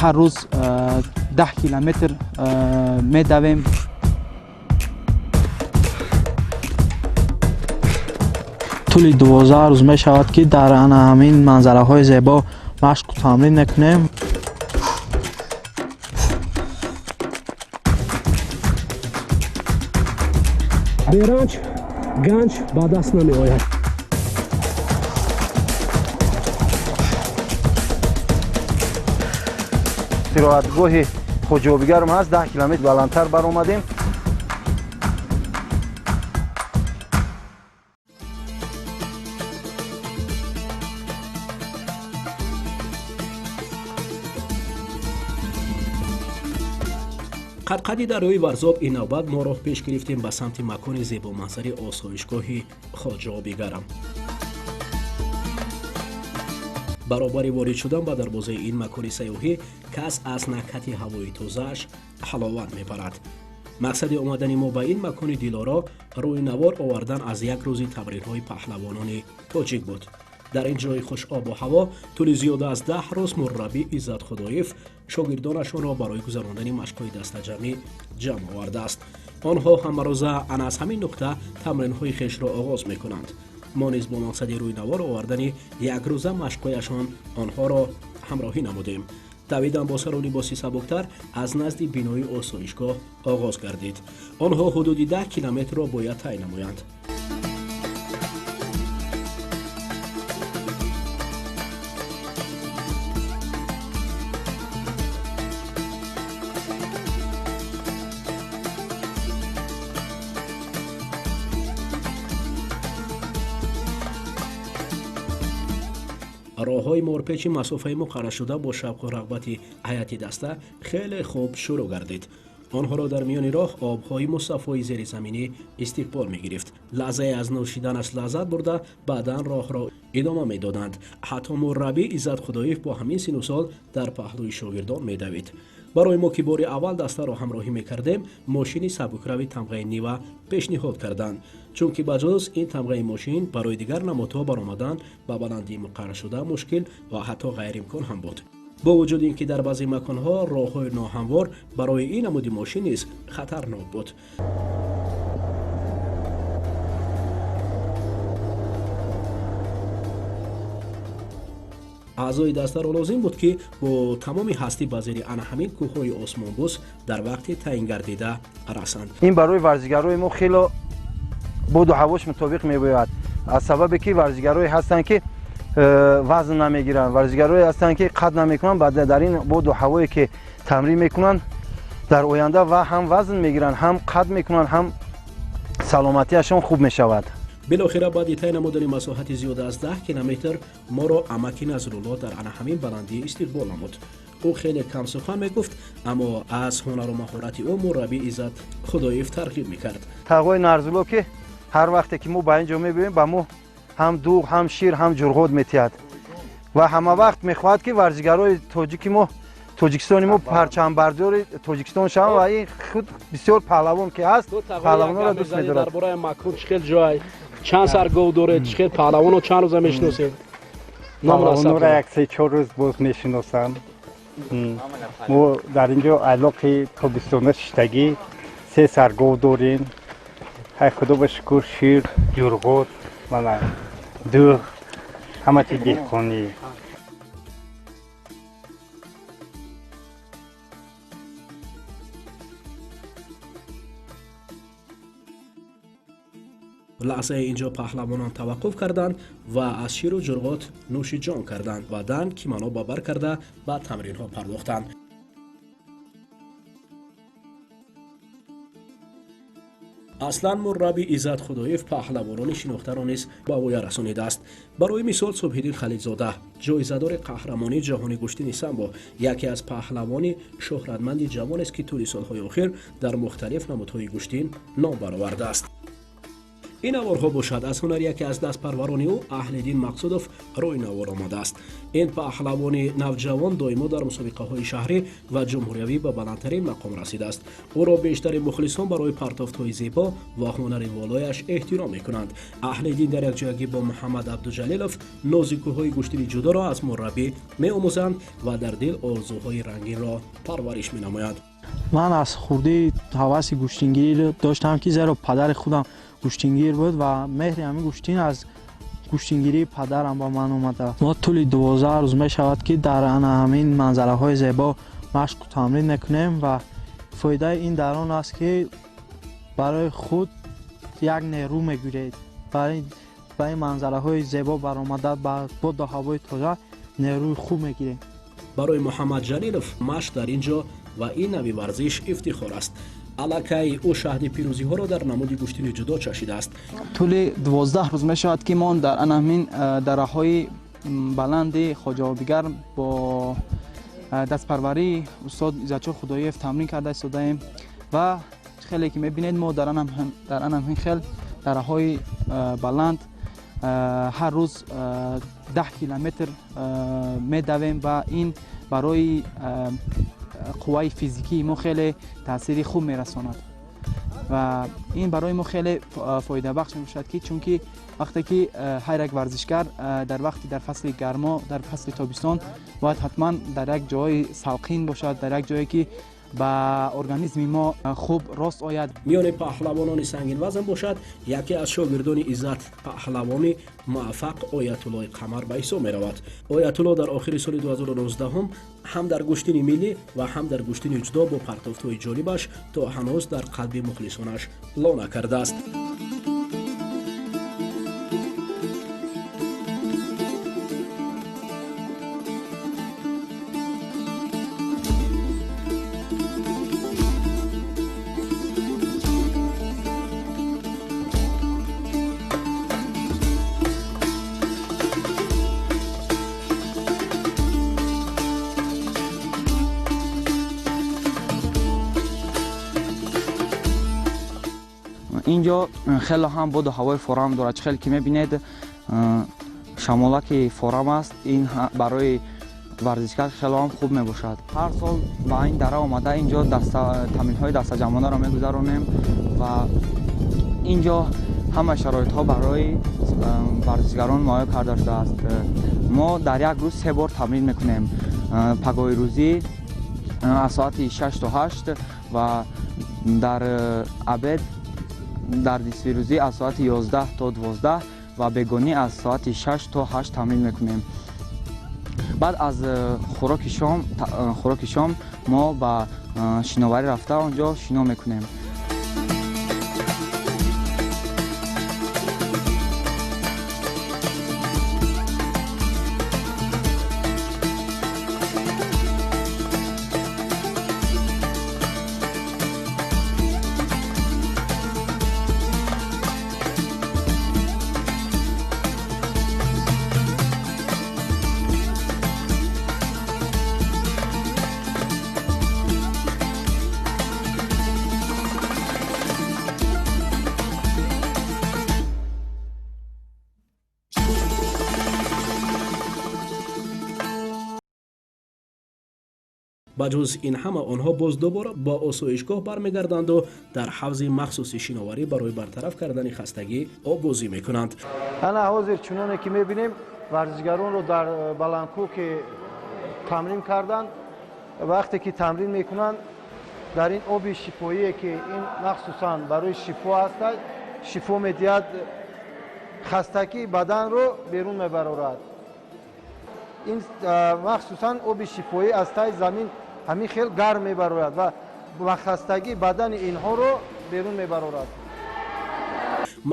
هر روز 10 کیلومتر میدویم. طول 12 روز می شود که در همین منظره های زیبا مشق و تمرین نکنیم. بیرنج گنج با دست نمی آید. استراحتگاه خودجویگرم هست. 10 کیلومتر بلندتر بر آمدیم. قدقدی در روی ورزاب این نوبت ما راه پیش گرفتیم به سمت مکان زیبا منظری آسایشگاهی خواجه بیگرم. برابر وارد شدن به دروازه این مکان سیاحی کس از نکهت هوای تازه‌اش حلاوت میبرد. مقصد آمدن ما به این مکان دلارا روی نوار آوردن از یک روزی تمرین‌های پهلوانان تاجیک بود. در این جای خوش آب و هوا طول زیاد از 10 روز مربی عزت خدایف شاگردانشان را برای گذراندن مشق‌های دسته‌جمعی جمع آورده است. آنها همه روزه از همین نقطه تمرین‌های خویش را آغاز می‌کنند. ما نیز با مقصد روی نوار آوردن یک روزه مشق‌هایشان آنها را همراهی نمودیم. دویدن با سر و لباسی سبکتر از نزد بینای آسایشگاه آغاز گردید. آنها حدود 10 کیلومتر را باید طی نمایند. راه‌های مورپیچ مسافه مقرر شده با شوق و رغبت هیئت دسته خیلی خوب شروع گردید. آنها را در میان راه آب‌های مصفای زیرزمینی استقبال می‌گرفت. لحظه از نوشیدنش لذت برده بعداً راه را ادامه می‌دادند. حتی مربی عزت خدایف با همین سن و سال در پهلوی شاگردان می‌دوید. برای ما که بار اول دسته را همراهی می‌کردیم ماشین سبکروی تمغه نیوه پیشنهاد کردند، چون که بجز این تمغه ماشین برای دیگر نمادها برآمدن به بلندی مقرر شده مشکل و حتی غیر امکان هم بود. با وجود اینکه در بعضی مکان‌ها راه‌های ناهموار برای این نماد ماشین نیز خطرناک بود. اعضای دسته را لازم بود که با تمام هستی به زیر همین کوه‌های آسمان‌بوس در وقت تعیین گردیده رسند. این برای ورزشگرای ما خیلی بود و هواش مطابق می‌باید. از سببی که ورزشگرایی هستند که وزن نمیگیرن، ورزشگرایی هستند که قد نمیکنن، بعد در این بود و هوایی که تمرین میکنن در آینده و هم وزن میگیرن، هم قد میکنن، هم سلامتیشون خوب میشود. بالاخره بعد طی نمودن مساحت زیاد از 10 کیلومتر ما را اماکن از رولا در همین بلندی استقبال نمود. او خیلی کم سخن میگفت اما از هنر و مهارت او مربی عزت خدایف ترغیب میکرد. تقوی نرزلو که هر وقتی که ما به اینجا میبینیم با ما هم دوغ، هم شیر، هم جرغود میتید و همه وقت میخواد که ورزشگرای تاجیکستانی ما پرچم بردار تاجیکستان شوند و این خود بسیار پهلوان که هست پهلوان را دوست می‌دارد. درباره مکان چخیل جای چند سرگو داره، چخیل پهلوان رو چند روز میشناسید؟ پهلوان را یک 3-4 روز باز میشناسم. ما در اینجا علاقه تابستان شتگی 3 سرگو داریم. های خدا به شکر شیر، جرغود، دوغ، همه چیز دهقانی. لحظه اینجا پهلوانان توقف کردند و از شیر و جرغود نوش جان کردند و بعداً کیمانو ببر کرده به تمرین ها پرداختند. اصلا مربی عزت خدایف پهلوانان شناخته را نیز به اوی رسانیده است. برای مثال صبحیدین خلیلزاده جایزه‌دار قهرمانی جهانی کشتی سامبو یکی از پهلوان شهرتمند جوان است که طول سالهای اخیر در مختلف نمادهای کشتی نام برآورده است. ин наворҳо бошад аз ҳунари яке аз дастпарварони ӯ аҳлиддин мақсудов рӯи навор омадааст. ин паҳлавони навҷавон доимо дар мусобиқаҳои шаҳрӣ ва ҷумҳуриявӣ ба баландтарин мақом расидааст. ӯро бештари мухлисон барои партофтҳои зебо ва ҳунари волояш эҳтиром мекунанд. аҳлиддин дар якҷоягӣ бо муҳаммад абдуҷалилов нозикӯҳои гӯштини ҷудоро аз мурраббӣ меомӯзанд ва дар дил орзуҳои рангинро парвариш менамояд. ман аз хурдии ҳаваси гӯштингирӣ доштам, ки зеро падари худам гӯштингир буд ва меҳри ҳамин гӯштин аз гӯштингирии падарам ба ман омада. мо тӯли 12 рӯз мешавад, ки дар ана ҳамин манзараҳои зебо машқу тамрин мекунем ва фоидаи ин дар он аст, ки барои худ як нерӯ мегиред. ба ин манзараҳои зебо баромада ба боду ҳавои тоза нерӯи хуб мегирем. барои муҳаммад ҷалилов машқ дар ин ҷо ва ин нави варзиш ифтихор аст. аллакай ӯ шаҳди пирӯзиҳоро дар намуди гӯштини ҷудо чашидааст. тӯли 12 рӯз мешавад, ки мон дар анамин дараҳои баланди хоҷаобигар бо дастпарварии устод иззатшор худоиев тамрин карда истодаем ва хеле ки мебинед мо дар анамин хел дараҳои баланд ҳар рӯз 10 километр медавем ва ин барои қувваи физикии мо хеле таъсири хуб мерасонад ва ин барои мо хеле фоидабахш мебошад, ки чунки вақте ки ҳар як варзишгар дар вақти дар фасли гармо, дар фасли тобистон бояд ҳатман дар як ҷои салқин бошад, дар як ҷое ки ба организми мо хуб рост ояд. миёни паҳлавонони сангинвазн бошад яке аз шогирдони иззат паҳлавони муваффақ оятуллои қамар ба ҳисоб меравад. оятулло дар охири соли 2019 ҳам дар гӯштини миллӣ ва ҳам дар гӯштини ҷудо бо партофтҳои ҷолибаш то ҳанӯз дар қалби мухлисонаш лона кардааст. инҷо хеле ҳам боду ҳавои форам дорад. чихел ки мебинед шамолаки форам аст. ин барои варзишгар хеле ҳам хуб мебошад. ҳар сол ба ин дара омада инҷо тамринҳои дастаҷамонаро мегузаронем ва инҷо ҳама шароитҳо барои варзишгарон муайян карда шудааст. мо дар як рӯз 3 бор тамрин мекунем. пагоҳи рӯзӣ аз соати 6 то 8 ва дар абед дар нисфирӯзӣ аз соати 11 то 12 ва бегонӣ аз соати 6 то 8 тамрин мекунем. баъд аз хӯроки шом мо ба шиноварӣ рафта онҷо шино мекунем. ба ҷуз ин ҳама онҳо боз дубора ба осоишгоҳ бармегарданду дар ҳавзи махсуси шиноварӣ барои бартараф кардани хастагӣ обозӣ мекунанд. ана ҳозир чуноне ки мебинем варзишгаронро дар баландкӯ ки тамрин карданд, вақте ки тамрин мекунанд дар ин оби шифоие ки ин махсусан барои шифо ҳастад, шифо медиҳад, хастагии баданро берун мебарорад. ин махсусан оби шифоӣ аз таи замин ҳамин хел гарм мебарорад ва ба хастагии бадани инҳоро берун мебарорад.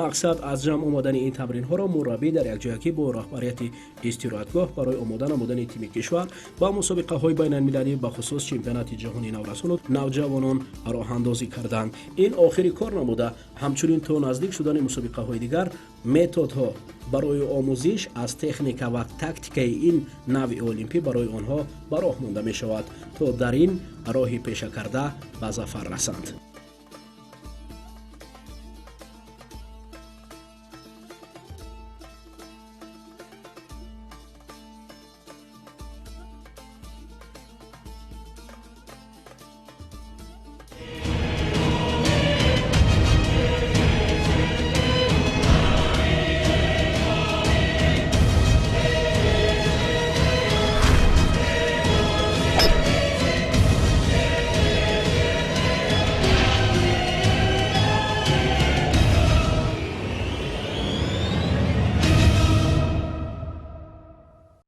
мақсад аз ҷамъ омадани ин тамринҳоро мураббӣ дар якҷоягӣ бо раҳбарияти истироҳатгоҳ барои омода намудани тими кишвар ба мусобиқаҳои байналмилалӣ ба хусус чемпионати ҷаҳони наврасону навҷавонон роҳандозӣ карданд. ин охири кор намуда ҳамчунин то наздик шудани мусобиқаҳои дигар методҳо барои омӯзиш аз техника ва тактикаи ин нави олимпӣ барои онҳо ба роҳ монда мешавад то дар ин роҳи пешакарда ба зафар расанд.